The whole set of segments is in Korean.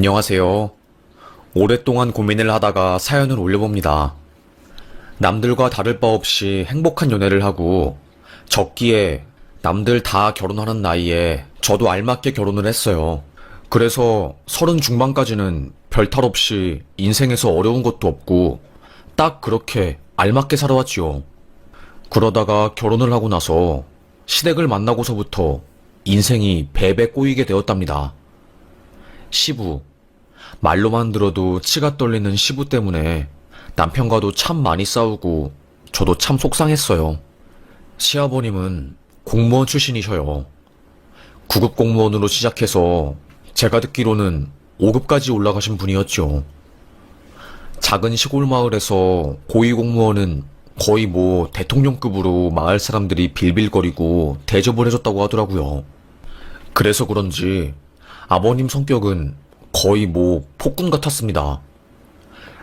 안녕하세요. 오랫동안 고민을 하다가 사연을 올려봅니다. 남들과 다를 바 없이 행복한 연애를 하고 적기에 남들 다 결혼하는 나이에 저도 알맞게 결혼을 했어요. 그래서 30 중반까지는 별탈 없이 인생에서 어려운 것도 없고 딱 그렇게 알맞게 살아왔지요. 그러다가 결혼을 하고 나서 시댁을 만나고서부터 인생이 배배 꼬이게 되었답니다. 시부. 말로만 들어도 치가 떨리는 시부 때문에 남편과도 참 많이 싸우고 저도 참 속상했어요. 시아버님은 공무원 출신이셔요. 9급 공무원으로 시작해서 제가 듣기로는 5급까지 올라가신 분이었죠. 작은 시골 마을에서 고위 공무원은 거의 뭐 대통령급으로 마을 사람들이 빌빌거리고 대접을 해줬다고 하더라고요. 그래서 그런지 아버님 성격은 거의 뭐 폭군 같았습니다.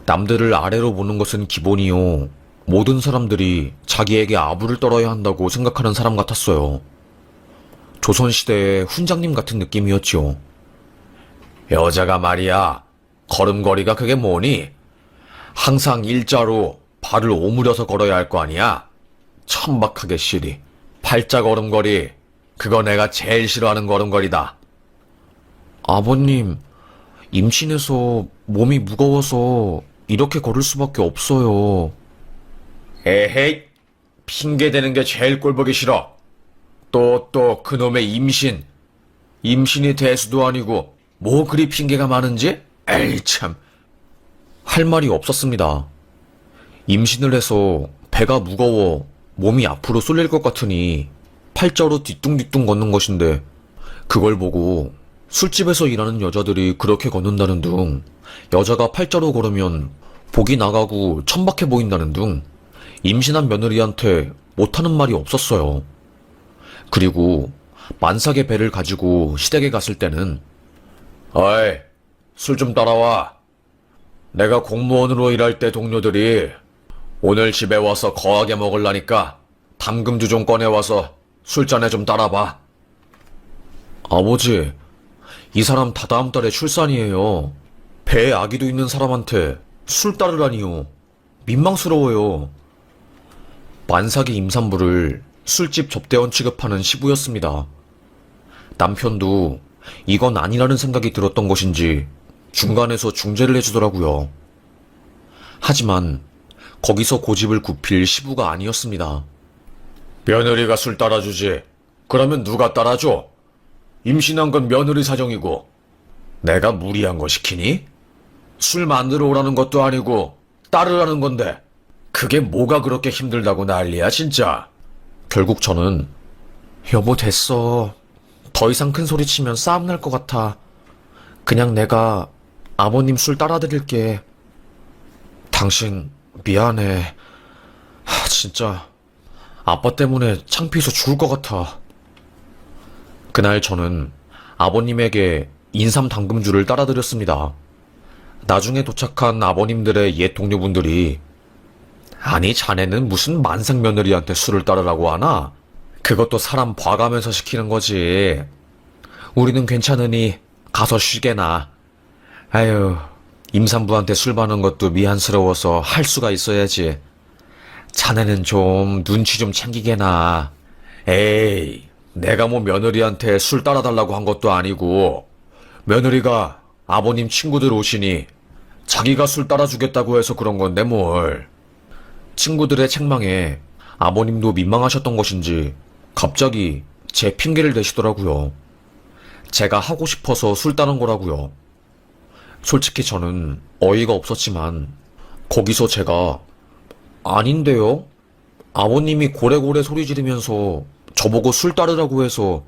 남들을 아래로 보는 것은 기본이요. 모든 사람들이 자기에게 아부를 떨어야 한다고 생각하는 사람 같았어요. 조선시대의 훈장님 같은 느낌이었지요. 여자가 말이야, 걸음걸이가 그게 뭐니? 항상 일자로 발을 오므려서 걸어야 할 거 아니야? 천박하게 시리. 팔자 걸음걸이, 그거 내가 제일 싫어하는 걸음걸이다. 아버님, 임신해서 몸이 무거워서 이렇게 걸을 수밖에 없어요. 에헤이, 핑계대는 게 제일 꼴보기 싫어. 또 그놈의 임신. 임신이 대수도 아니고 뭐 그리 핑계가 많은지? 에이 참. 할 말이 없었습니다. 임신을 해서 배가 무거워 몸이 앞으로 쏠릴 것 같으니 팔자로 뒤뚱뒤뚱 걷는 것인데 그걸 보고 술집에서 일하는 여자들이 그렇게 걷는다는 둥, 여자가 팔자로 걸으면 복이 나가고 천박해 보인다는 둥, 임신한 며느리한테 못하는 말이 없었어요. 그리고 만삭의 배를 가지고 시댁에 갔을 때는 어이, 술 좀 따라와. 내가 공무원으로 일할 때 동료들이 오늘 집에 와서 거하게 먹으려니까 담금주 좀 꺼내와서 술잔에 좀 따라봐. 아버지, 이 사람 다다음 달에 출산이에요. 배에 아기도 있는 사람한테 술 따르라니요. 민망스러워요. 만삭의 임산부를 술집 접대원 취급하는 시부였습니다. 남편도 이건 아니라는 생각이 들었던 것인지 중간에서 중재를 해주더라고요. 하지만 거기서 고집을 굽힐 시부가 아니었습니다. 며느리가 술 따라주지. 그러면 누가 따라줘? 임신한 건 며느리 사정이고 내가 무리한 거 시키니? 술 만들어 오라는 것도 아니고 따르라는 건데 그게 뭐가 그렇게 힘들다고 난리야 진짜. 결국 저는 여보 됐어. 더 이상 큰 소리 치면 싸움 날 것 같아. 그냥 내가 아버님 술 따라드릴게. 당신 미안해. 진짜 아빠 때문에 창피해서 죽을 것 같아. 그날 저는 아버님에게 인삼 당금주를 따라드렸습니다. 나중에 도착한 아버님들의 옛 동료분들이 아니 자네는 무슨 만삭 며느리한테 술을 따르라고 하나? 그것도 사람 봐가면서 시키는 거지. 우리는 괜찮으니 가서 쉬게나. 아유, 임산부한테 술 받는 것도 미안스러워서 할 수가 있어야지. 자네는 좀 눈치 좀 챙기게나. 에이, 내가 뭐 며느리한테 술 따라달라고 한 것도 아니고 며느리가 아버님 친구들 오시니 자기가 술 따라주겠다고 해서 그런 건데 뭘. 친구들의 책망에 아버님도 민망하셨던 것인지 갑자기 제 핑계를 대시더라고요. 제가 하고 싶어서 술 따는 거라고요. 솔직히 저는 어이가 없었지만 거기서 제가 아닌데요? 아버님이 고래고래 소리 지르면서 저보고 술 따르라고 해서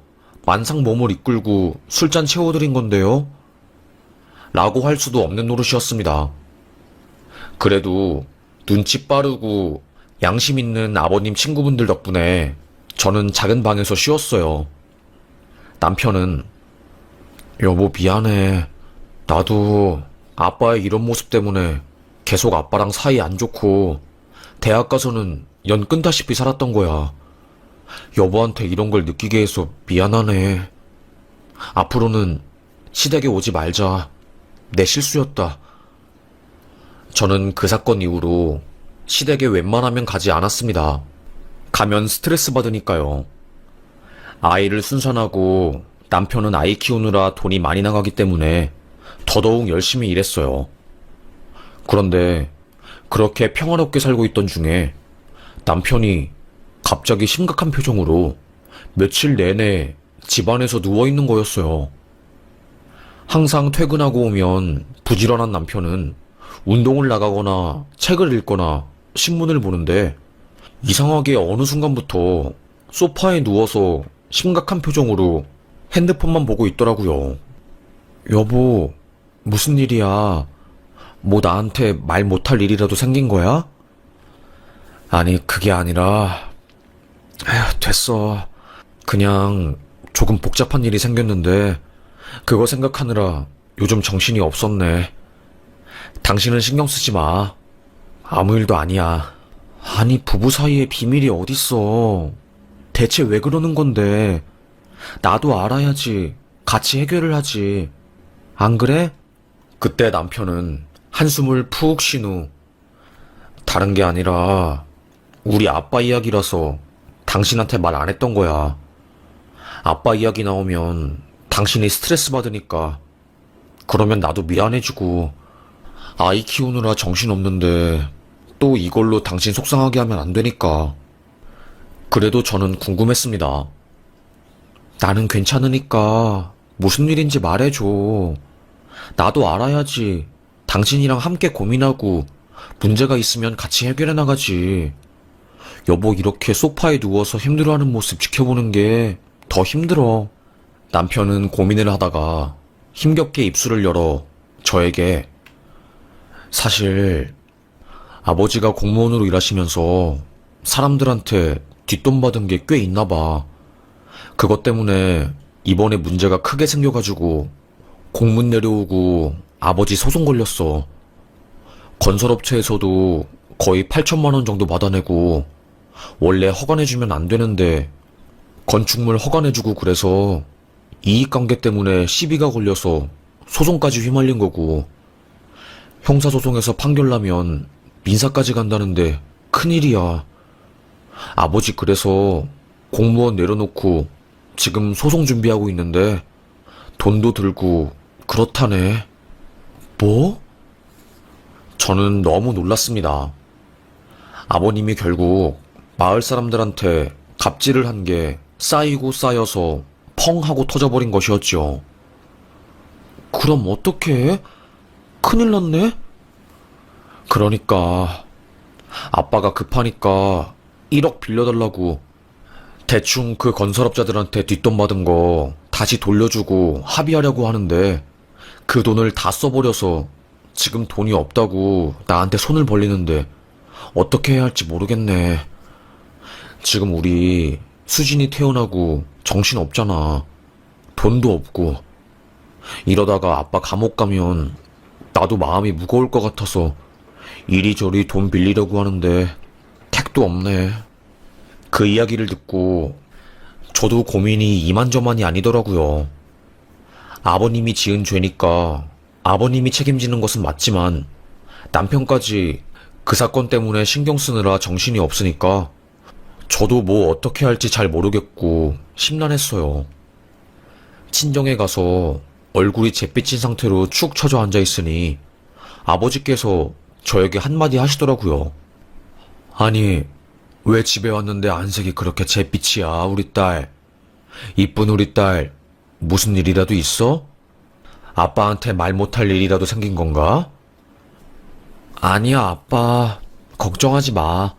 만삭 몸을 이끌고 술잔 채워드린 건데요? 라고 할 수도 없는 노릇이었습니다. 그래도 눈치 빠르고 양심 있는 아버님 친구분들 덕분에 저는 작은 방에서 쉬었어요. 남편은 여보 미안해. 나도 아빠의 이런 모습 때문에 계속 아빠랑 사이 안 좋고 대학 가서는 연 끈다시피 살았던 거야. 여보한테 이런 걸 느끼게 해서 미안하네. 앞으로는 시댁에 오지 말자. 내 실수였다. 저는 그 사건 이후로 시댁에 웬만하면 가지 않았습니다. 가면 스트레스 받으니까요. 아이를 순산하고 남편은 아이 키우느라 돈이 많이 나가기 때문에 더더욱 열심히 일했어요. 그런데 그렇게 평화롭게 살고 있던 중에 남편이 갑자기 심각한 표정으로 며칠 내내 집안에서 누워있는 거였어요. 항상 퇴근하고 오면 부지런한 남편은 운동을 나가거나 책을 읽거나 신문을 보는데 이상하게 어느 순간부터 소파에 누워서 심각한 표정으로 핸드폰만 보고 있더라고요. 여보, 무슨 일이야? 뭐 나한테 말 못할 일이라도 생긴 거야? 아니, 그게 아니라, 에휴, 됐어. 그냥 조금 복잡한 일이 생겼는데, 그거 생각하느라 요즘 정신이 없었네. 당신은 신경 쓰지 마. 아무 일도 아니야. 아니, 부부 사이에 비밀이 어딨어. 대체 왜 그러는 건데? 나도 알아야지. 같이 해결을 하지. 안 그래? 그때 남편은 한숨을 푹 쉰 후, 다른 게 아니라, 우리 아빠 이야기라서 당신한테 말 안 했던 거야. 아빠 이야기 나오면 당신이 스트레스 받으니까, 그러면 나도 미안해지고, 아이 키우느라 정신없는데, 또 이걸로 당신 속상하게 하면 안 되니까. 그래도 저는 궁금했습니다. 나는 괜찮으니까 무슨 일인지 말해줘. 나도 알아야지. 당신이랑 함께 고민하고 문제가 있으면 같이 해결해 나가지. 여보 이렇게 소파에 누워서 힘들어하는 모습 지켜보는 게 더 힘들어. 남편은 고민을 하다가 힘겹게 입술을 열어 저에게 사실 아버지가 공무원으로 일하시면서 사람들한테 뒷돈 받은 게 꽤 있나 봐. 그것 때문에 이번에 문제가 크게 생겨가지고 공문 내려오고 아버지 소송 걸렸어. 건설업체에서도 거의 8천만 원 정도 받아내고 원래 허가내주면 안 되는데 건축물 허가내주고 그래서 이익관계 때문에 시비가 걸려서 소송까지 휘말린 거고 형사소송에서 판결 나면 민사까지 간다는데 큰일이야. 아버지 그래서 공무원 내려놓고 지금 소송 준비하고 있는데 돈도 들고 그렇다네. 뭐? 저는 너무 놀랐습니다. 아버님이 결국 마을 사람들한테 갑질을 한 게 쌓이고 쌓여서 펑 하고 터져버린 것이었죠. 그럼 어떡해? 큰일 났네? 그러니까 아빠가 급하니까 1억 빌려달라고 대충 그 건설업자들한테 뒷돈 받은 거 다시 돌려주고 합의하려고 하는데 그 돈을 다 써버려서 지금 돈이 없다고 나한테 손을 벌리는데 어떻게 해야 할지 모르겠네. 지금 우리 수진이 태어나고 정신 없잖아. 돈도 없고. 이러다가 아빠 감옥 가면 나도 마음이 무거울 것 같아서 이리저리 돈 빌리려고 하는데 택도 없네. 그 이야기를 듣고 저도 고민이 이만저만이 아니더라고요. 아버님이 지은 죄니까 아버님이 책임지는 것은 맞지만 남편까지 그 사건 때문에 신경 쓰느라 정신이 없으니까 저도 뭐 어떻게 할지 잘 모르겠고 심란했어요. 친정에 가서 얼굴이 잿빛인 상태로 축 처져 앉아 있으니 아버지께서 저에게 한마디 하시더라고요. 아니, 왜 집에 왔는데 안색이 그렇게 잿빛이야, 우리 딸. 이쁜 우리 딸, 무슨 일이라도 있어? 아빠한테 말 못할 일이라도 생긴 건가? 아니야, 아빠. 걱정하지 마.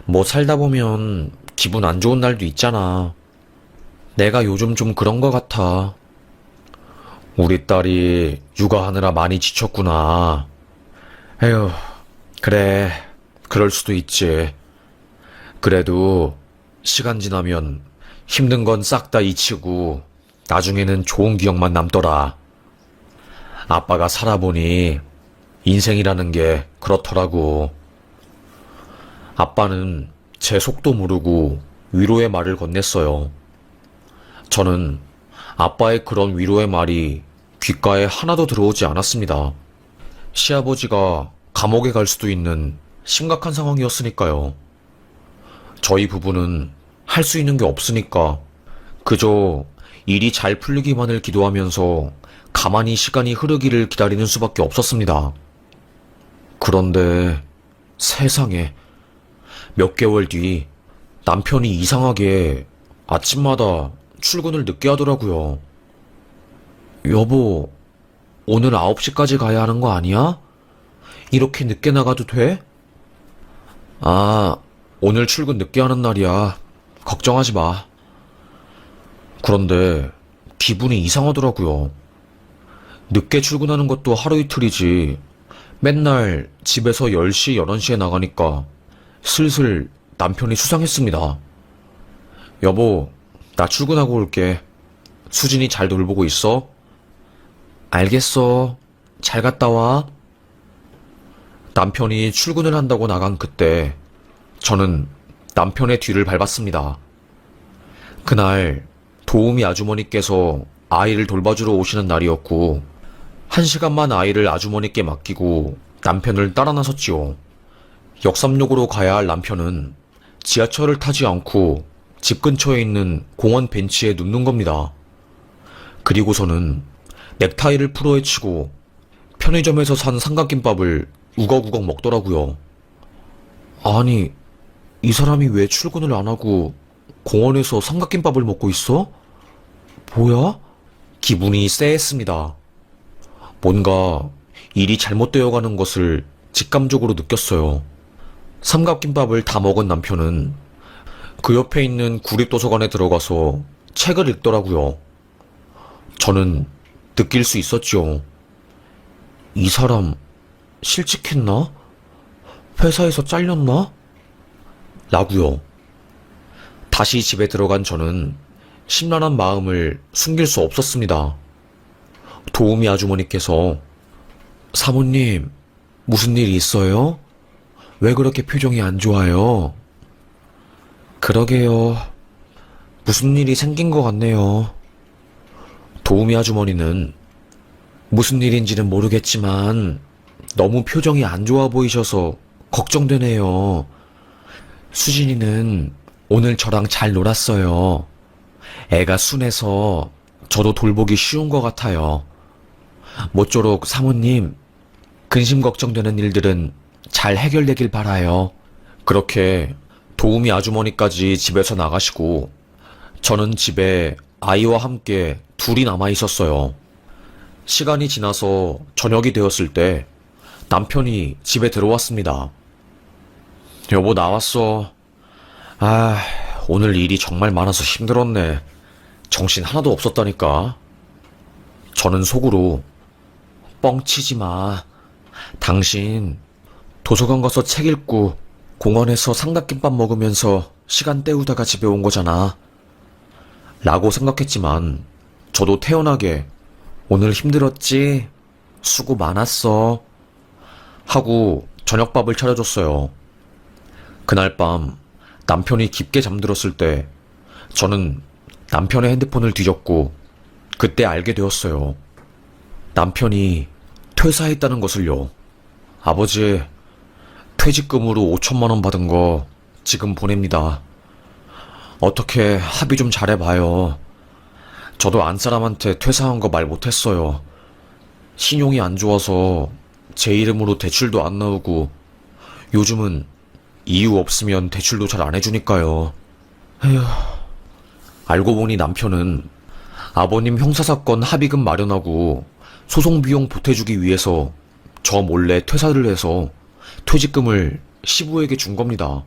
뭐 살다 보면 기분 안 좋은 날도 있잖아. 내가 요즘 좀 그런 거 같아. 우리 딸이 육아하느라 많이 지쳤구나. 에휴, 그래. 그럴 수도 있지. 그래도 시간 지나면 힘든 건 싹 다 잊히고 나중에는 좋은 기억만 남더라. 아빠가 살아보니 인생이라는 게 그렇더라고. 아빠는 제 속도 모르고 위로의 말을 건넸어요. 저는 아빠의 그런 위로의 말이 귓가에 하나도 들어오지 않았습니다. 시아버지가 감옥에 갈 수도 있는 심각한 상황이었으니까요. 저희 부부는 할 수 있는 게 없으니까 그저 일이 잘 풀리기만을 기도하면서 가만히 시간이 흐르기를 기다리는 수밖에 없었습니다. 그런데 세상에 몇 개월 뒤 남편이 이상하게 아침마다 출근을 늦게 하더라고요. 여보, 오늘 9시까지 가야 하는 거 아니야? 이렇게 늦게 나가도 돼? 아, 오늘 출근 늦게 하는 날이야. 걱정하지 마. 그런데 기분이 이상하더라고요. 늦게 출근하는 것도 하루 이틀이지. 맨날 집에서 10시, 11시에 나가니까 슬슬 남편이 수상했습니다. 여보, 나 출근하고 올게. 수진이 잘 돌보고 있어? 알겠어. 잘 갔다 와. 남편이 출근을 한다고 나간 그때 저는 남편의 뒤를 밟았습니다. 그날 도우미 아주머니께서 아이를 돌봐주러 오시는 날이었고 1시간만 아이를 아주머니께 맡기고 남편을 따라 나섰지요. 역삼역으로 가야 할 남편은 지하철을 타지 않고 집 근처에 있는 공원 벤치에 눕는 겁니다. 그리고서는 넥타이를 풀어헤치고 편의점에서 산 삼각김밥을 우걱우걱 먹더라고요. 아니, 이 사람이 왜 출근을 안 하고 공원에서 삼각김밥을 먹고 있어? 뭐야? 기분이 쎄했습니다. 뭔가 일이 잘못되어 가는 것을 직감적으로 느꼈어요. 삼각김밥을 다 먹은 남편은 그 옆에 있는 구립도서관에 들어가서 책을 읽더라고요. 저는 느낄 수 있었죠. 이 사람 실직했나? 회사에서 잘렸나? 라고요. 다시 집에 들어간 저는 심란한 마음을 숨길 수 없었습니다. 도우미 아주머니께서 사모님, 무슨 일 있어요? 왜 그렇게 표정이 안 좋아요? 그러게요. 무슨 일이 생긴 것 같네요. 도우미 아주머니는 무슨 일인지는 모르겠지만 너무 표정이 안 좋아 보이셔서 걱정되네요. 수진이는 오늘 저랑 잘 놀았어요. 애가 순해서 저도 돌보기 쉬운 것 같아요. 모쪼록 사모님, 근심 걱정되는 일들은 잘 해결되길 바라요. 그렇게 도우미 아주머니까지 집에서 나가시고 저는 집에 아이와 함께 둘이 남아 있었어요. 시간이 지나서 저녁이 되었을 때 남편이 집에 들어왔습니다. 여보, 나왔어. 아, 오늘 일이 정말 많아서 힘들었네. 정신 하나도 없었다니까. 저는 속으로 뻥치지 마. 당신 도서관 가서 책 읽고 공원에서 삼각김밥 먹으면서 시간 때우다가 집에 온 거잖아. 라고 생각했지만 저도 태연하게 오늘 힘들었지? 수고 많았어. 하고 저녁밥을 차려줬어요. 그날 밤 남편이 깊게 잠들었을 때 저는 남편의 핸드폰을 뒤졌고 그때 알게 되었어요. 남편이 퇴사했다는 것을요. 아버지, 퇴직금으로 5천만 원 받은 거 지금 보냅니다. 어떻게 합의 좀 잘해봐요. 저도 안사람한테 퇴사한 거 말 못했어요. 신용이 안 좋아서 제 이름으로 대출도 안 나오고 요즘은 이유 없으면 대출도 잘 안 해주니까요. 에휴. 알고 보니 남편은 아버님 형사사건 합의금 마련하고 소송비용 보태주기 위해서 저 몰래 퇴사를 해서 퇴직금을 시부에게 준 겁니다.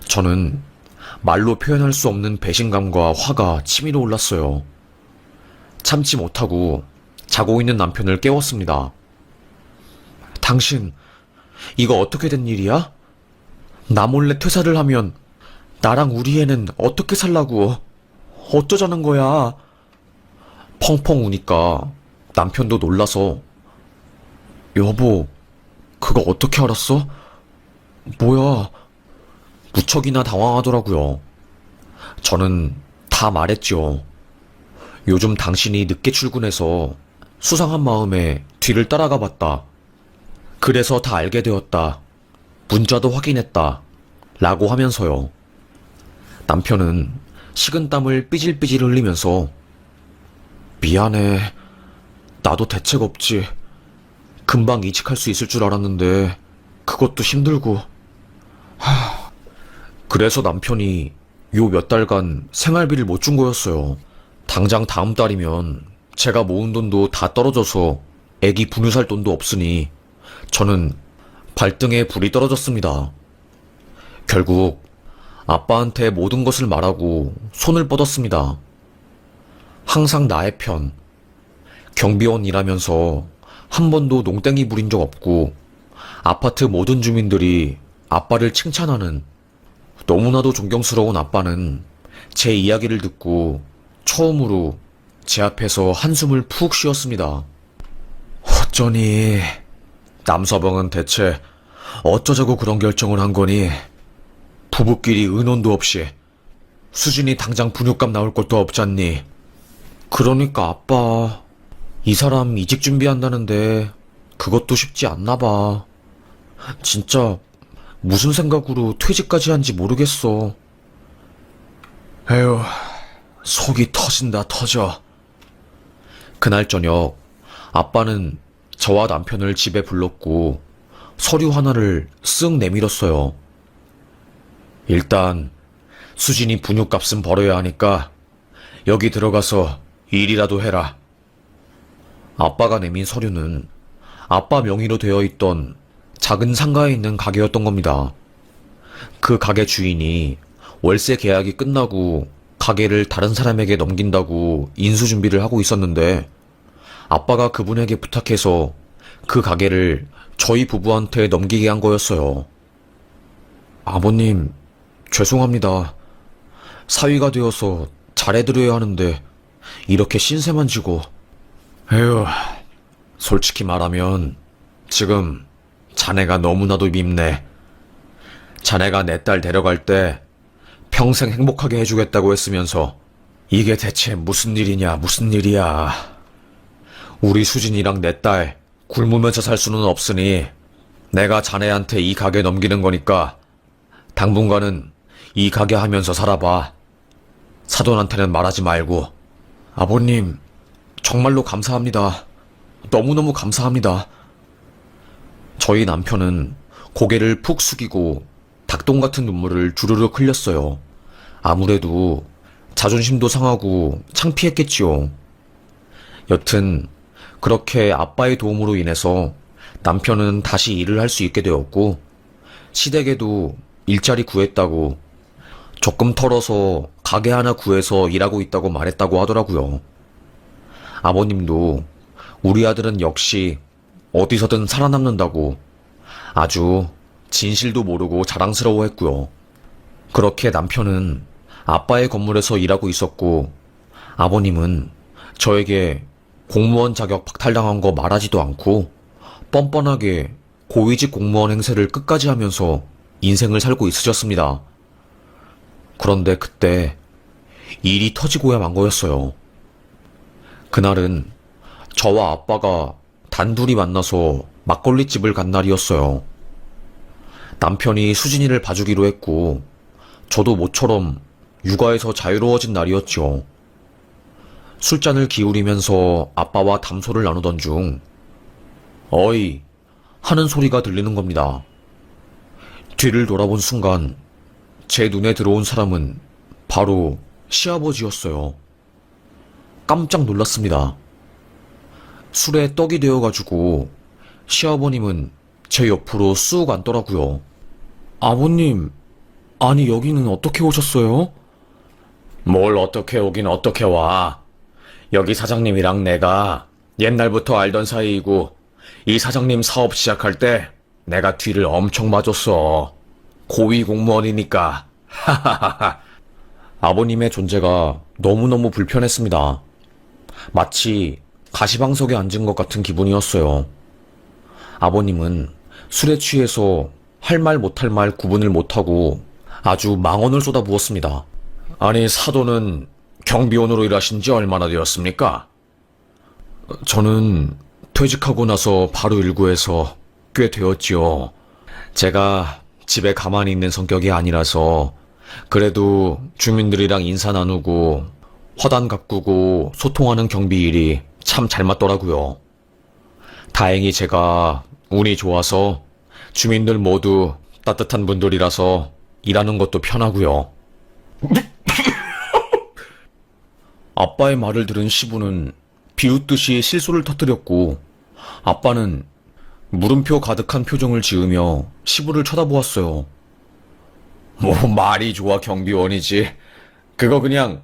저는 말로 표현할 수 없는 배신감과 화가 치밀어 올랐어요. 참지 못하고 자고 있는 남편을 깨웠습니다. 당신, 이거 어떻게 된 일이야? 나 몰래 퇴사를 하면 나랑 우리 애는 어떻게 살라고? 어쩌자는 거야? 펑펑 우니까 남편도 놀라서 여보, 그거 어떻게 알았어? 뭐야? 무척이나 당황하더라고요. 저는 다 말했죠. 요즘 당신이 늦게 출근해서 수상한 마음에 뒤를 따라가 봤다. 그래서 다 알게 되었다. 문자도 확인했다. 라고 하면서요. 남편은 식은땀을 삐질삐질 흘리면서 미안해. 나도 대책 없지. 금방 이직할 수 있을 줄 알았는데 그것도 힘들고. 그래서 남편이 요 몇 달간 생활비를 못 준 거였어요. 당장 다음 달이면 제가 모은 돈도 다 떨어져서 애기 분유 살 돈도 없으니 저는 발등에 불이 떨어졌습니다. 결국 아빠한테 모든 것을 말하고 손을 뻗었습니다. 항상 나의 편. 경비원 일하면서 한 번도 농땡이 부린 적 없고 아파트 모든 주민들이 아빠를 칭찬하는 너무나도 존경스러운 아빠는 제 이야기를 듣고 처음으로 제 앞에서 한숨을 푹 쉬었습니다. 어쩌니 남서방은 대체 어쩌자고 그런 결정을 한 거니? 부부끼리 의논도 없이 수진이 당장 분유값 나올 것도 없잖니. 그러니까 아빠, 이 사람 이직 준비한다는데 그것도 쉽지 않나 봐. 진짜 무슨 생각으로 퇴직까지 한지 모르겠어. 에휴, 속이 터진다 터져. 그날 저녁 아빠는 저와 남편을 집에 불렀고 서류 하나를 쓱 내밀었어요. 일단 수진이 분유값은 벌어야 하니까 여기 들어가서 일이라도 해라. 아빠가 내민 서류는 아빠 명의로 되어 있던 작은 상가에 있는 가게였던 겁니다. 그 가게 주인이 월세 계약이 끝나고 가게를 다른 사람에게 넘긴다고 인수 준비를 하고 있었는데 아빠가 그분에게 부탁해서 그 가게를 저희 부부한테 넘기게 한 거였어요. 아버님, 죄송합니다. 사위가 되어서 잘해드려야 하는데 이렇게 신세만 지고. 에휴, 솔직히 말하면 지금 자네가 너무나도 밉네. 자네가 내 딸 데려갈 때 평생 행복하게 해주겠다고 했으면서 이게 대체 무슨 일이냐 무슨 일이야. 우리 수진이랑 내 딸 굶으면서 살 수는 없으니 내가 자네한테 이 가게 넘기는 거니까 당분간은 이 가게 하면서 살아봐. 사돈한테는 말하지 말고. 아버님, 정말로 감사합니다. 너무너무 감사합니다. 저희 남편은 고개를 푹 숙이고 닭똥 같은 눈물을 주르륵 흘렸어요. 아무래도 자존심도 상하고 창피했겠지요. 여튼 그렇게 아빠의 도움으로 인해서 남편은 다시 일을 할 수 있게 되었고 시댁에도 일자리 구했다고 적금 털어서 가게 하나 구해서 일하고 있다고 말했다고 하더라고요. 아버님도 우리 아들은 역시 어디서든 살아남는다고 아주 진실도 모르고 자랑스러워했고요. 그렇게 남편은 아빠의 건물에서 일하고 있었고 아버님은 저에게 공무원 자격 박탈당한 거 말하지도 않고 뻔뻔하게 고위직 공무원 행세를 끝까지 하면서 인생을 살고 있으셨습니다. 그런데 그때 일이 터지고야 만 거였어요. 그날은 저와 아빠가 단둘이 만나서 막걸리집을 간 날이었어요. 남편이 수진이를 봐주기로 했고 저도 모처럼 육아에서 자유로워진 날이었죠. 술잔을 기울이면서 아빠와 담소를 나누던 중 어이 하는 소리가 들리는 겁니다. 뒤를 돌아본 순간 제 눈에 들어온 사람은 바로 시아버지였어요. 깜짝 놀랐습니다. 술에 떡이 되어가지고 시아버님은 제 옆으로 쑥 앉더라고요. 아버님, 아니 여기는 어떻게 오셨어요? 뭘 어떻게 오긴 어떻게 와. 여기 사장님이랑 내가 옛날부터 알던 사이이고 이 사장님 사업 시작할 때 내가 뒤를 엄청 맞았어. 고위 공무원이니까. 하하하하. 아버님의 존재가 너무너무 불편했습니다. 마치 가시방석에 앉은 것 같은 기분이었어요. 아버님은 술에 취해서 할 말 못할 말 구분을 못하고 아주 망언을 쏟아부었습니다. 아니 사돈은 경비원으로 일하신 지 얼마나 되었습니까? 저는 퇴직하고 나서 바로 일구해서 꽤 되었지요. 제가 집에 가만히 있는 성격이 아니라서 그래도 주민들이랑 인사 나누고 화단 가꾸고 소통하는 경비 일이 참 잘 맞더라고요. 다행히 제가 운이 좋아서 주민들 모두 따뜻한 분들이라서 일하는 것도 편하고요. 아빠의 말을 들은 시부는 비웃듯이 실소를 터뜨렸고 아빠는 물음표 가득한 표정을 지으며 시부를 쳐다보았어요. 뭐 말이 좋아 경비원이지. 그거 그냥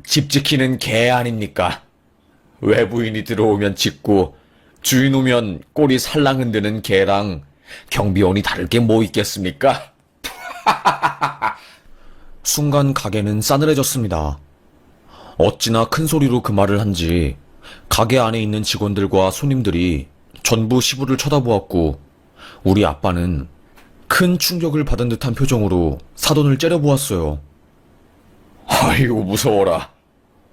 집 지키는 개 아닙니까? 외부인이 들어오면 짖고 주인 오면 꼬리 살랑 흔드는 개랑 경비원이 다를 게 뭐 있겠습니까? 순간 가게는 싸늘해졌습니다. 어찌나 큰 소리로 그 말을 한지 가게 안에 있는 직원들과 손님들이 전부 시부를 쳐다보았고 우리 아빠는 큰 충격을 받은 듯한 표정으로 사돈을 째려보았어요. 아이고 무서워라.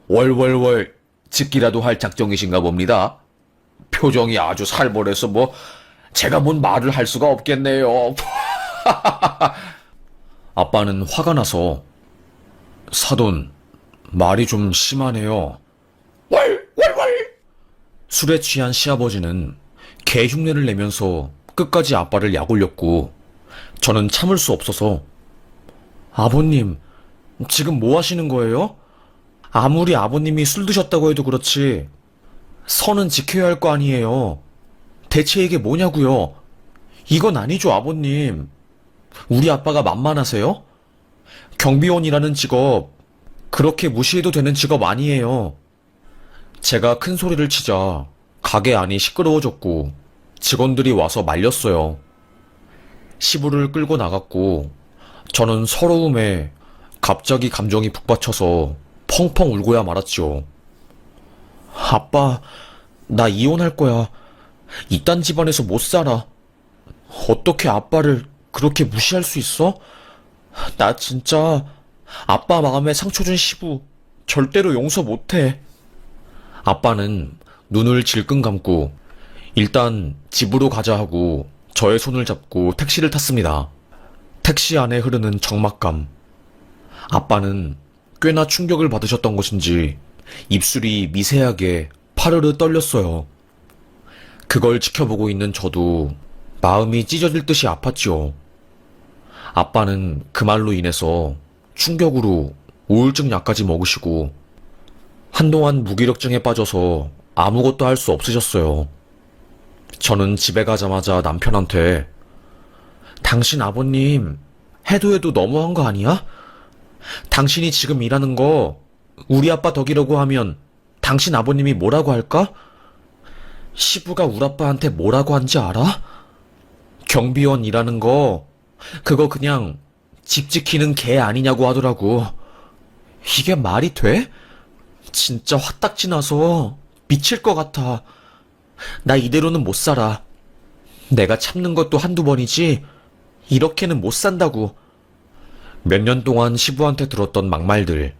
월월월 짓기라도 할 작정이신가 봅니다. 표정이 아주 살벌해서 뭐 제가 뭔 말을 할 수가 없겠네요. 아빠는 화가 나서 사돈 말이 좀 심하네요. 월월월. 술에 취한 시아버지는 개 흉내를 내면서 끝까지 아빠를 약올렸고 저는 참을 수 없어서 아버님 지금 뭐 하시는 거예요? 아무리 아버님이 술 드셨다고 해도 그렇지 선은 지켜야 할 거 아니에요. 대체 이게 뭐냐고요? 이건 아니죠 아버님. 우리 아빠가 만만하세요? 경비원이라는 직업 그렇게 무시해도 되는 직업 아니에요. 제가 큰 소리를 치자 가게 안이 시끄러워졌고 직원들이 와서 말렸어요. 시부를 끌고 나갔고 저는 서러움에 갑자기 감정이 북받쳐서 펑펑 울고야 말았지요. 아빠, 나 이혼할 거야. 이딴 집안에서 못 살아. 어떻게 아빠를 그렇게 무시할 수 있어? 나 진짜 아빠 마음에 상처 준 시부 절대로 용서 못해. 아빠는 눈을 질끈 감고 일단 집으로 가자 하고 저의 손을 잡고 택시를 탔습니다. 택시 안에 흐르는 적막감. 아빠는 꽤나 충격을 받으셨던 것인지 입술이 미세하게 파르르 떨렸어요. 그걸 지켜보고 있는 저도 마음이 찢어질 듯이 아팠지요. 아빠는 그 말로 인해서 충격으로 우울증 약까지 먹으시고 한동안 무기력증에 빠져서 아무것도 할 수 없으셨어요. 저는 집에 가자마자 남편한테 당신 아버님 해도 해도 너무한 거 아니야? 당신이 지금 일하는 거 우리 아빠 덕이라고 하면 당신 아버님이 뭐라고 할까? 시부가 우리 아빠한테 뭐라고 한지 알아? 경비원 일하는 거 그거 그냥 집 지키는 개 아니냐고 하더라고. 이게 말이 돼? 진짜 화딱지 나서 미칠 것 같아. 나 이대로는 못 살아. 내가 참는 것도 한두 번이지 이렇게는 못 산다고. 몇 년 동안 시부한테 들었던 막말들,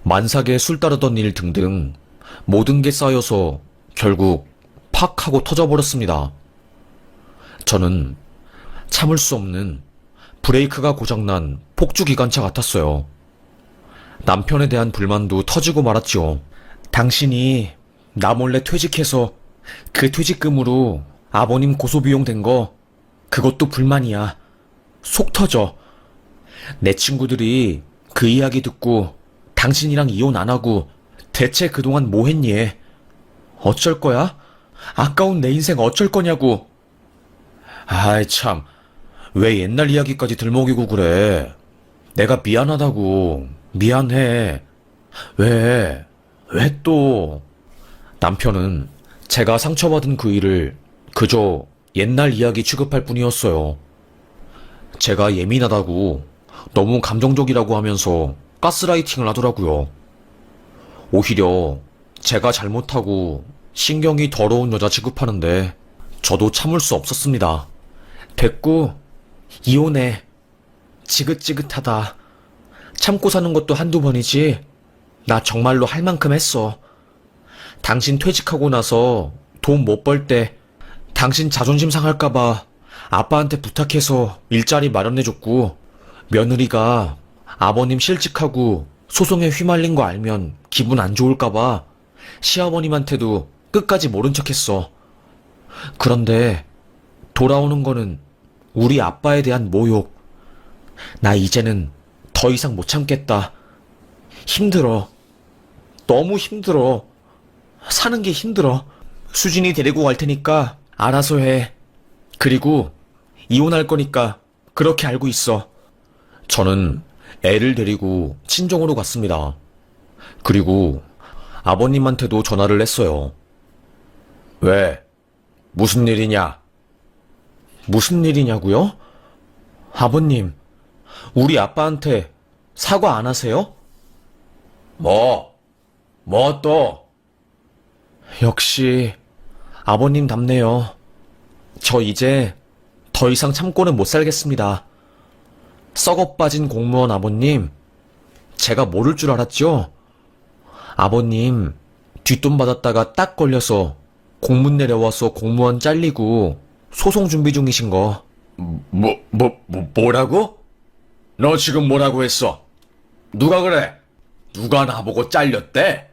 만삭에 술 따르던 일 등등 모든 게 쌓여서 결국 팍 하고 터져버렸습니다. 저는 참을 수 없는 브레이크가 고장난 폭주기관차 같았어요. 남편에 대한 불만도 터지고 말았지요. 당신이 나 몰래 퇴직해서 그 퇴직금으로 아버님 고소비용 된 거 그것도 불만이야. 속 터져. 내 친구들이 그 이야기 듣고 당신이랑 이혼 안 하고 대체 그동안 뭐 했니? 어쩔 거야? 아까운 내 인생 어쩔 거냐고. 아이 참, 왜 옛날 이야기까지 들먹이고 그래. 내가 미안하다고. 미안해. 왜 또. 남편은 제가 상처받은 그 일을 그저 옛날 이야기 취급할 뿐이었어요. 제가 예민하다고 너무 감정적이라고 하면서 가스라이팅을 하더라고요. 오히려 제가 잘못하고 신경이 더러운 여자 취급하는데 저도 참을 수 없었습니다. 됐고 이혼해. 지긋지긋하다. 참고 사는 것도 한두 번이지 나 정말로 할 만큼 했어. 당신 퇴직하고 나서 돈 못 벌 때 당신 자존심 상할까봐 아빠한테 부탁해서 일자리 마련해줬고, 며느리가 아버님 실직하고 소송에 휘말린 거 알면 기분 안 좋을까봐 시아버님한테도 끝까지 모른 척했어. 그런데 돌아오는 거는 우리 아빠에 대한 모욕. 나 이제는 더 이상 못 참겠다. 힘들어. 너무 힘들어. 사는 게 힘들어. 수진이 데리고 갈 테니까 알아서 해. 그리고 이혼할 거니까 그렇게 알고 있어. 저는 애를 데리고 친정으로 갔습니다. 그리고 아버님한테도 전화를 했어요. 왜? 무슨 일이냐? 무슨 일이냐고요? 아버님, 우리 아빠한테 사과 안 하세요? 뭐 또? 역시 아버님답네요. 저 이제 더 이상 참고는 못 살겠습니다. 썩어 빠진 공무원 아버님, 제가 모를 줄 알았죠? 아버님, 뒷돈 받았다가 딱 걸려서 공문 내려와서 공무원 잘리고 소송 준비 중이신 거. 뭐라고? 너 지금 뭐라고 했어? 누가 그래? 누가 나보고 잘렸대?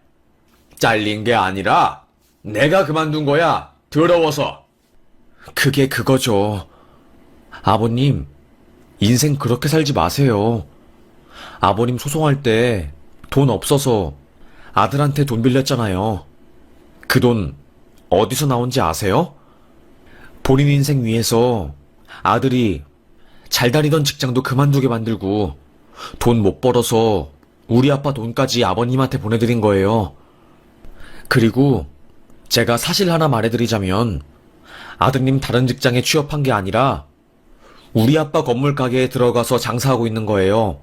잘린 게 아니라 내가 그만둔 거야. 더러워서. 그게 그거죠. 아버님, 인생 그렇게 살지 마세요. 아버님 소송할 때 돈 없어서 아들한테 돈 빌렸잖아요. 그 돈 어디서 나온지 아세요? 본인 인생 위해서 아들이 잘 다니던 직장도 그만두게 만들고 돈 못 벌어서 우리 아빠 돈까지 아버님한테 보내드린 거예요. 그리고 제가 사실 하나 말해드리자면 아드님 다른 직장에 취업한 게 아니라 우리 아빠 건물 가게에 들어가서 장사하고 있는 거예요.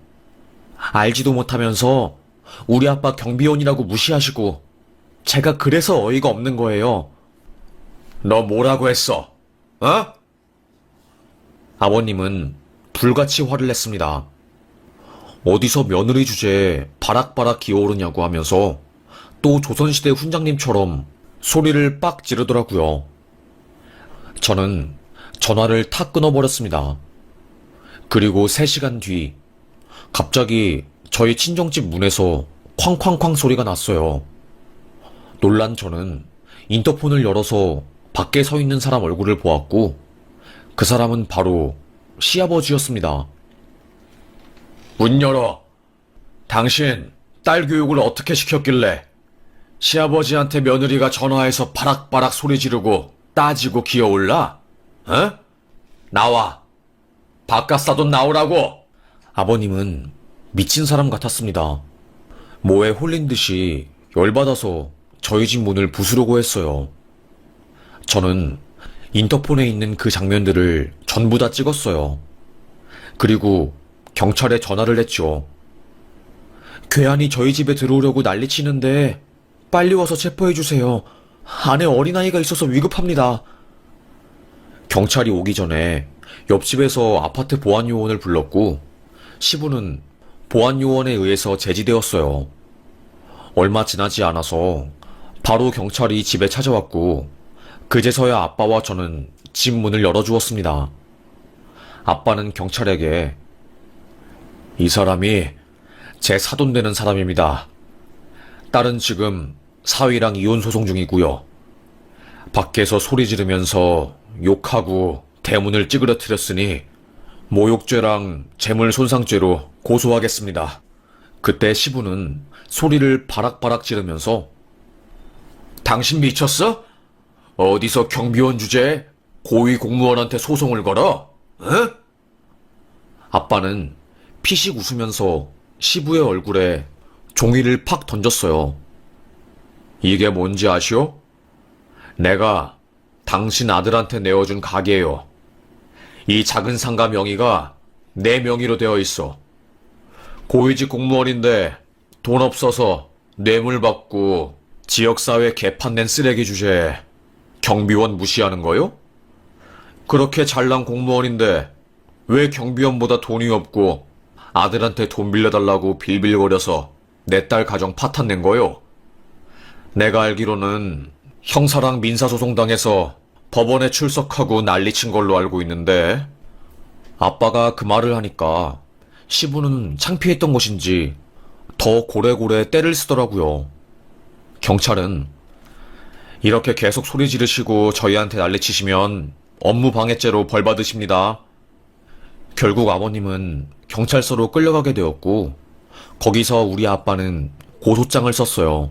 알지도 못하면서 우리 아빠 경비원이라고 무시하시고 제가 그래서 어이가 없는 거예요. 너 뭐라고 했어? 어? 아버님은 불같이 화를 냈습니다. 어디서 며느리 주제에 바락바락 기어오르냐고 하면서 또 조선시대 훈장님처럼 소리를 빡 지르더라고요. 저는 전화를 탁 끊어버렸습니다. 그리고 3시간 뒤 갑자기 저희 친정집 문에서 쾅쾅쾅 소리가 났어요. 놀란 저는 인터폰을 열어서 밖에 서 있는 사람 얼굴을 보았고 그 사람은 바로 시아버지였습니다. 문 열어. 당신 딸 교육을 어떻게 시켰길래 시아버지한테 며느리가 전화해서 바락바락 소리 지르고 따지고 기어올라? 어? 나와. 바깥 사돈 나오라고. 아버님은 미친 사람 같았습니다. 뭐에 홀린 듯이 열받아서 저희 집 문을 부수려고 했어요. 저는 인터폰에 있는 그 장면들을 전부 다 찍었어요. 그리고 경찰에 전화를 했죠. 괴한이 저희 집에 들어오려고 난리치는데 빨리 와서 체포해주세요. 안에 어린아이가 있어서 위급합니다. 경찰이 오기 전에 옆집에서 아파트 보안요원을 불렀고 시부는 보안요원에 의해서 제지되었어요. 얼마 지나지 않아서 바로 경찰이 집에 찾아왔고 그제서야 아빠와 저는 집 문을 열어주었습니다. 아빠는 경찰에게 이 사람이 제 사돈 되는 사람입니다. 딸은 지금 사위랑 이혼 소송 중이고요. 밖에서 소리 지르면서 욕하고 대문을 찌그러뜨렸으니 모욕죄랑 재물손상죄로 고소하겠습니다. 그때 시부는 소리를 바락바락 지르면서 당신 미쳤어? 어디서 경비원 주제에 고위 공무원한테 소송을 걸어? 어? 아빠는 피식 웃으면서 시부의 얼굴에 종이를 팍 던졌어요. 이게 뭔지 아시오? 내가 당신 아들한테 내어준 가게예요. 이 작은 상가 명의가 내 명의로 되어 있어. 고위직 공무원인데 돈 없어서 뇌물 받고 지역사회 개판낸 쓰레기 주제에 경비원 무시하는 거요? 그렇게 잘난 공무원인데 왜 경비원보다 돈이 없고 아들한테 돈 빌려달라고 빌빌거려서 내 딸 가정 파탄낸 거요? 내가 알기로는 형사랑 민사소송당해서 법원에 출석하고 난리친 걸로 알고 있는데, 아빠가 그 말을 하니까 시부는 창피했던 것인지 더 고래고래 떼를 쓰더라고요. 경찰은 이렇게 계속 소리 지르시고 저희한테 난리치시면 업무방해죄로 벌 받으십니다. 결국 아버님은 경찰서로 끌려가게 되었고, 거기서 우리 아빠는 고소장을 썼어요.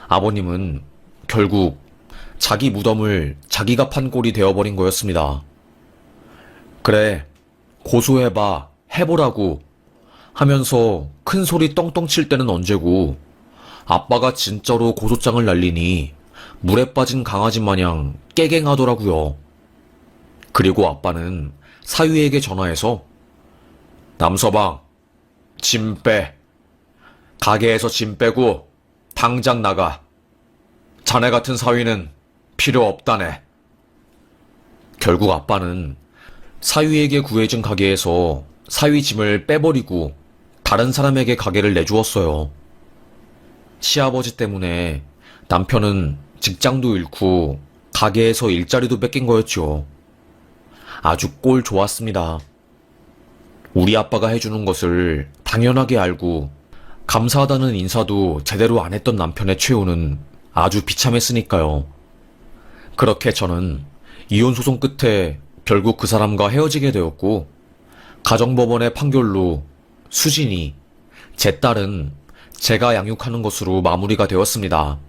아버님은 결국 자기 무덤을 자기가 판 꼴이 되어버린 거였습니다. 그래, 고소해봐, 해보라고 하면서 큰 소리 떵떵 칠 때는 언제고, 아빠가 진짜로 고소장을 날리니 물에 빠진 강아지 마냥 깨갱하더라고요. 그리고 아빠는 사위에게 전화해서 남서방, 짐 빼. 가게에서 짐 빼고 당장 나가. 자네 같은 사위는 필요 없다네. 결국 아빠는 사위에게 구해준 가게에서 사위 짐을 빼버리고 다른 사람에게 가게를 내주었어요. 시아버지 때문에 남편은 직장도 잃고 가게에서 일자리도 뺏긴 거였죠. 아주 꼴 좋았습니다. 우리 아빠가 해주는 것을 당연하게 알고 감사하다는 인사도 제대로 안 했던 남편의 최후는 아주 비참했으니까요. 그렇게 저는 이혼 소송 끝에 결국 그 사람과 헤어지게 되었고, 가정법원의 판결로 수진이, 제 딸은 제가 양육하는 것으로 마무리가 되었습니다.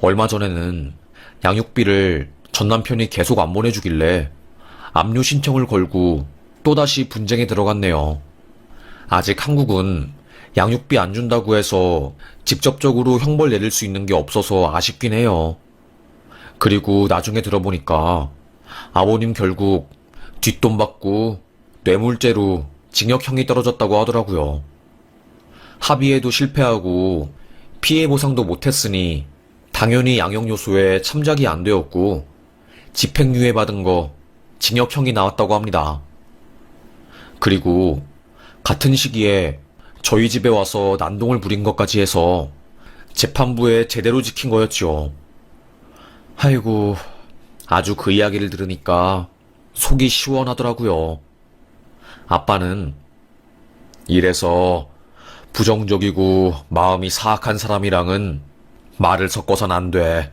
얼마 전에는 양육비를 전 남편이 계속 안 보내주길래 압류 신청을 걸고 또다시 분쟁에 들어갔네요. 아직 한국은 양육비 안 준다고 해서 직접적으로 형벌 내릴 수 있는 게 없어서 아쉽긴 해요. 그리고 나중에 들어보니까 아버님 결국 뒷돈 받고 뇌물죄로 징역형이 떨어졌다고 하더라고요. 합의에도 실패하고 피해 보상도 못했으니 당연히 양형요소에 참작이 안 되었고 집행유예 받은 거 징역형이 나왔다고 합니다. 그리고 같은 시기에 저희 집에 와서 난동을 부린 것까지 해서 재판부에 제대로 지킨 거였죠. 아이고, 아주 그 이야기를 들으니까 속이 시원하더라고요. 아빠는 이래서 부정적이고 마음이 사악한 사람이랑은 말을 섞어선 안 돼.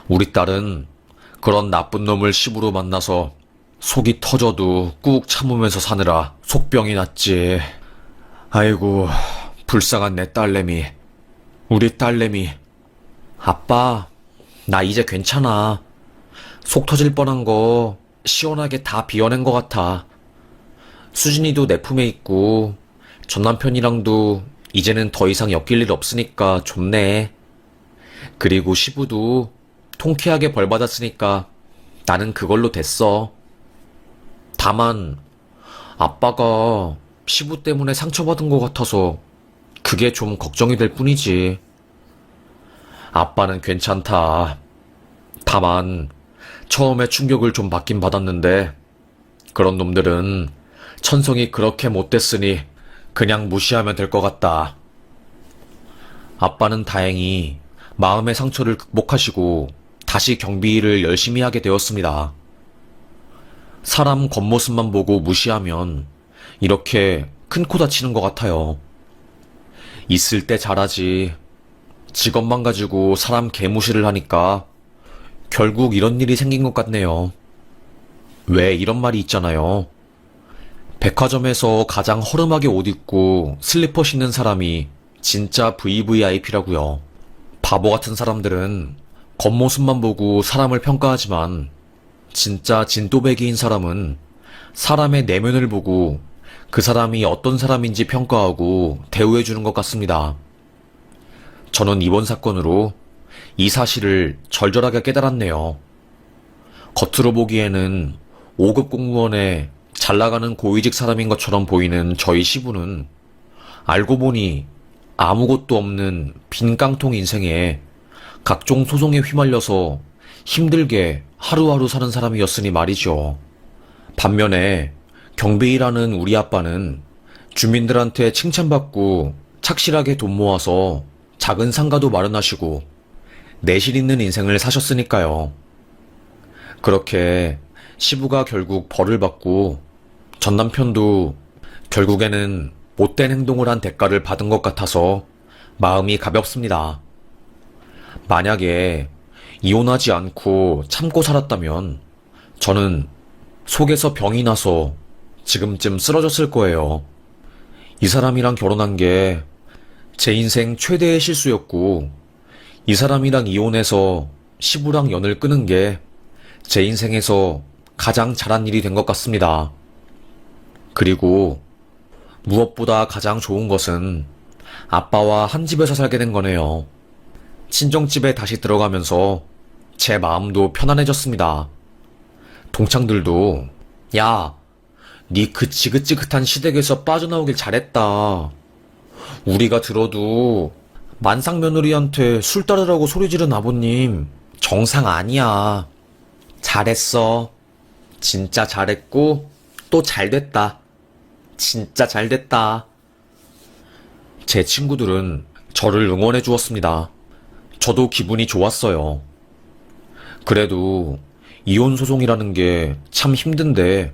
우리 딸은 그런 나쁜 놈을 시부로 만나서 속이 터져도 꾹 참으면서 사느라 속병이 났지. 아이고, 불쌍한 내 딸내미. 우리 딸내미. 아빠, 나 이제 괜찮아. 속 터질 뻔한 거 시원하게 다 비워낸 것 같아. 수진이도 내 품에 있고 전 남편이랑도 이제는 더 이상 엮일 일 없으니까 좋네. 그리고 시부도 통쾌하게 벌 받았으니까 나는 그걸로 됐어. 다만 아빠가 시부 때문에 상처받은 것 같아서 그게 좀 걱정이 될 뿐이지. 아빠는 괜찮다. 다만 처음에 충격을 좀 받긴 받았는데 그런 놈들은 천성이 그렇게 못됐으니 그냥 무시하면 될 것 같다. 아빠는 다행히 마음의 상처를 극복하시고 다시 경비 일을 열심히 하게 되었습니다. 사람 겉모습만 보고 무시하면 이렇게 큰 코 다치는 것 같아요. 있을 때 잘하지. 직업만 가지고 사람 개무시를 하니까 결국 이런 일이 생긴 것 같네요. 왜 이런 말이 있잖아요. 백화점에서 가장 허름하게 옷 입고 슬리퍼 신는 사람이 진짜 VVIP라고요. 바보 같은 사람들은 겉모습만 보고 사람을 평가하지만 진짜 진또배기인 사람은 사람의 내면을 보고 그 사람이 어떤 사람인지 평가하고 대우해주는 것 같습니다. 저는 이번 사건으로 이 사실을 절절하게 깨달았네요. 겉으로 보기에는 5급 공무원의 잘 나가는 고위직 사람인 것처럼 보이는 저희 시부는 알고 보니 아무것도 없는 빈 깡통 인생에 각종 소송에 휘말려서 힘들게 하루하루 사는 사람이었으니 말이죠. 반면에 경비일하는 우리 아빠는 주민들한테 칭찬받고 착실하게 돈 모아서 작은 상가도 마련하시고 내실 있는 인생을 사셨으니까요. 그렇게 시부가 결국 벌을 받고 전 남편도 결국에는 못된 행동을 한 대가를 받은 것 같아서 마음이 가볍습니다. 만약에 이혼하지 않고 참고 살았다면 저는 속에서 병이 나서 지금쯤 쓰러졌을 거예요. 이 사람이랑 결혼한 게 제 인생 최대의 실수였고, 이 사람이랑 이혼해서 시부랑 연을 끊은 게 제 인생에서 가장 잘한 일이 된 것 같습니다. 그리고 무엇보다 가장 좋은 것은 아빠와 한 집에서 살게 된 거네요. 친정집에 다시 들어가면서 제 마음도 편안해졌습니다. 동창들도 야, 니 그 지긋지긋한 시댁에서 빠져나오길 잘했다. 우리가 들어도 만삭 며느리한테 술 따르라고 소리 지른 아버님 정상 아니야. 잘했어. 진짜 잘했고 또 잘됐다. 진짜 잘됐다. 제 친구들은 저를 응원해 주었습니다. 저도 기분이 좋았어요. 그래도 이혼 소송이라는 게 참 힘든데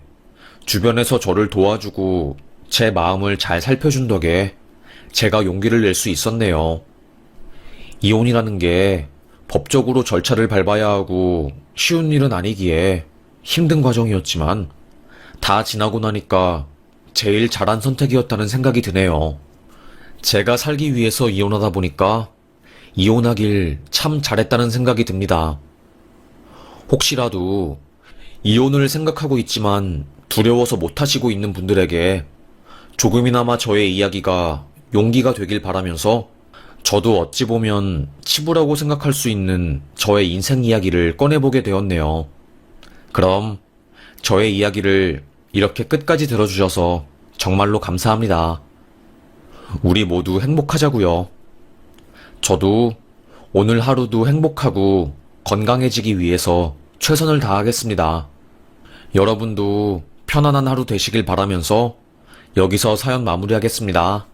주변에서 저를 도와주고 제 마음을 잘 살펴준 덕에 제가 용기를 낼 수 있었네요. 이혼이라는 게 법적으로 절차를 밟아야 하고 쉬운 일은 아니기에 힘든 과정이었지만 다 지나고 나니까 제일 잘한 선택이었다는 생각이 드네요. 제가 살기 위해서 이혼하다 보니까 이혼하길 참 잘했다는 생각이 듭니다. 혹시라도 이혼을 생각하고 있지만 두려워서 못하시고 있는 분들에게 조금이나마 저의 이야기가 용기가 되길 바라면서 저도 어찌 보면 치부라고 생각할 수 있는 저의 인생 이야기를 꺼내보게 되었네요. 그럼 저의 이야기를 이렇게 끝까지 들어주셔서 정말로 감사합니다. 우리 모두 행복하자고요. 저도 오늘 하루도 행복하고 건강해지기 위해서 최선을 다하겠습니다. 여러분도 편안한 하루 되시길 바라면서 여기서 사연 마무리하겠습니다.